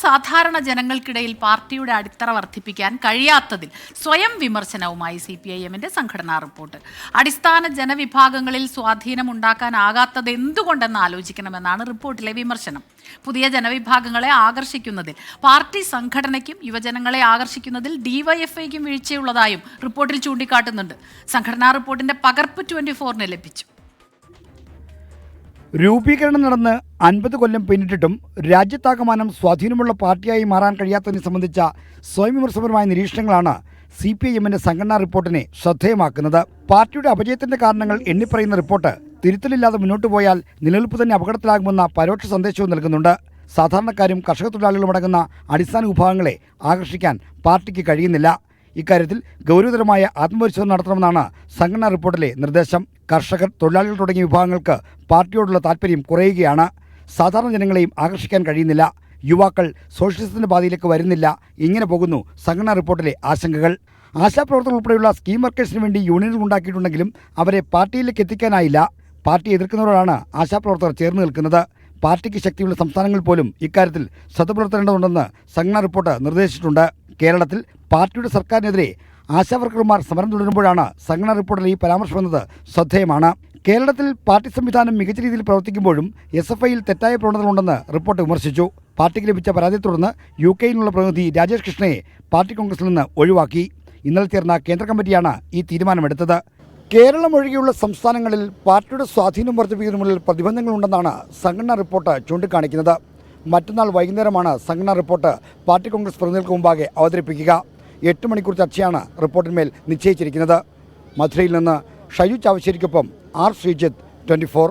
സാധാരണ ജനങ്ങൾക്കിടയിൽ പാർട്ടിയുടെ അടിത്തറ വർദ്ധിപ്പിക്കാൻ കഴിയാത്തതിൽ സ്വയം വിമർശനവുമായി CPIMന്റെ സംഘടനാ റിപ്പോർട്ട്. അടിസ്ഥാന ജനവിഭാഗങ്ങളിൽ സ്വാധീനമുണ്ടാക്കാനാകാത്തത് എന്തുകൊണ്ടെന്ന് ആലോചിക്കണമെന്നാണ് റിപ്പോർട്ടിലെ വിമർശനം. പുതിയ ജനവിഭാഗങ്ങളെ ആകർഷിക്കുന്നതിൽ പാർട്ടി സംഘടനയ്ക്കും യുവജനങ്ങളെ ആകർഷിക്കുന്നതിൽ DYFIക്കും വീഴ്ചയുള്ളതായും റിപ്പോർട്ടിൽ ചൂണ്ടിക്കാട്ടുന്നുണ്ട്. സംഘടനാ റിപ്പോർട്ടിന്റെ പകർപ്പ് 24-ന് ലഭിച്ചു. രൂപീകരണം നടന്ന് 50 കൊല്ലം പിന്നിട്ടിട്ടും രാജ്യത്താകമാനം സ്വാധീനമുള്ള പാർട്ടിയായി മാറാൻ കഴിയാത്തതിനെ സംബന്ധിച്ച സ്വയം വിമർശനപരമായ നിരീക്ഷണങ്ങളാണ് CPIMന്റെ സംഘടനാ റിപ്പോർട്ടിനെ ശ്രദ്ധേയമാക്കുന്നത്. പാർട്ടിയുടെ അപജയത്തിന്റെ കാരണങ്ങൾ എണ്ണിപ്പറയുന്ന റിപ്പോർട്ട് തിരുത്തലില്ലാതെ മുന്നോട്ടു പോയാൽ നിലനിൽപ്പ് തന്നെ അപകടത്തിലാകുമെന്ന പരോക്ഷ സന്ദേശവും നൽകുന്നുണ്ട്. സാധാരണക്കാരും കർഷക തൊഴിലാളികളും അടങ്ങുന്ന അടിസ്ഥാന വിഭാഗങ്ങളെ ആകർഷിക്കാൻ പാർട്ടിക്ക് കഴിയുന്നില്ല. ഇക്കാര്യത്തിൽ ഗൗരവതരമായ ആത്മപരിശോധന നടത്തണമെന്നാണ് സംഘടനാ റിപ്പോർട്ടിലെ നിർദ്ദേശം. കർഷകർ, തൊഴിലാളികൾ തുടങ്ങിയ വിഭാഗങ്ങൾക്ക് പാർട്ടിയോടുള്ള താൽപ്പര്യം കുറയുകയാണ്. സാധാരണ ജനങ്ങളെയും ആകർഷിക്കാൻ കഴിയുന്നില്ല. യുവാക്കൾ സോഷ്യലിസത്തിന്റെ പാതയിലേക്ക് വരുന്നില്ല. ഇങ്ങനെ പോകുന്നു സംഘടനാ റിപ്പോർട്ടിലെ ആശങ്കകൾ. ആശാപ്രവർത്തകർ ഉൾപ്പെടെയുള്ള സ്കീം വർക്കേഴ്സിന് വേണ്ടി യൂണിയനുകൾ ഉണ്ടാക്കിയിട്ടുണ്ടെങ്കിലും അവരെ പാർട്ടിയിലേക്ക് എത്തിക്കാനായില്ല. പാർട്ടി എതിർക്കുന്നവരോടാണ് ആശാപ്രവർത്തകർ ചേർന്ന് നിൽക്കുന്നത്. പാർട്ടിക്ക് ശക്തിയുള്ള സംസ്ഥാനങ്ങൾ പോലും ഇക്കാര്യത്തിൽ ശ്രദ്ധ പുലർത്തേണ്ടതുണ്ടെന്ന് സംഘടനാ റിപ്പോർട്ട് നിർദ്ദേശിച്ചിട്ടുണ്ട്. കേരളത്തിൽ പാർട്ടിയുടെ സർക്കാരിനെതിരെ ആശാവർക്കർമാർ സമരം തുടരുമ്പോഴാണ് സംഘടനാ റിപ്പോർട്ടിൽ ഈ പരാമർശമെന്നത് ശ്രദ്ധേയമാണ്. കേരളത്തിൽ പാർട്ടി സംവിധാനം മികച്ച രീതിയിൽ പ്രവർത്തിക്കുമ്പോഴും SFIയിൽ തെറ്റായ പ്രവണതകളുണ്ടെന്ന് റിപ്പോർട്ട് വിമർശിച്ചു. പാർട്ടിക്ക് ലഭിച്ച പരാതിയെ തുടർന്ന് UK നിന്നുള്ള പ്രതിനിധി രാജേഷ് കൃഷ്ണയെ പാർട്ടി കോൺഗ്രസിൽ നിന്ന് ഒഴിവാക്കി. ഇന്നലെ ചേർന്ന കേന്ദ്ര കമ്മിറ്റിയാണ് ഈ തീരുമാനമെടുത്തത്. കേരളം ഒഴികെയുള്ള സംസ്ഥാനങ്ങളിൽ പാർട്ടിയുടെ സ്വാധീനം വർദ്ധിപ്പിക്കുന്നതിനുള്ള പ്രതിബന്ധങ്ങളുണ്ടെന്നാണ് സംഘടനാ റിപ്പോർട്ട് ചൂണ്ടിക്കാണിക്കുന്നത്. മറ്റന്നാൾ വൈകുന്നേരമാണ് സംഘടനാ റിപ്പോർട്ട് പാർട്ടി കോൺഗ്രസ് പ്രതിനിധികൾക്ക് മുമ്പാകെ അവതരിപ്പിക്കുക. 8 മണിക്കൂർ ചർച്ചയാണ് റിപ്പോർട്ടിന്മേൽ നിശ്ചയിച്ചിരിക്കുന്നത്. മധുരയിൽ നിന്ന് ഷൈജു ചാവശ്ശേരിക്കൊപ്പം R. ശ്രീജിത്ത്, 24.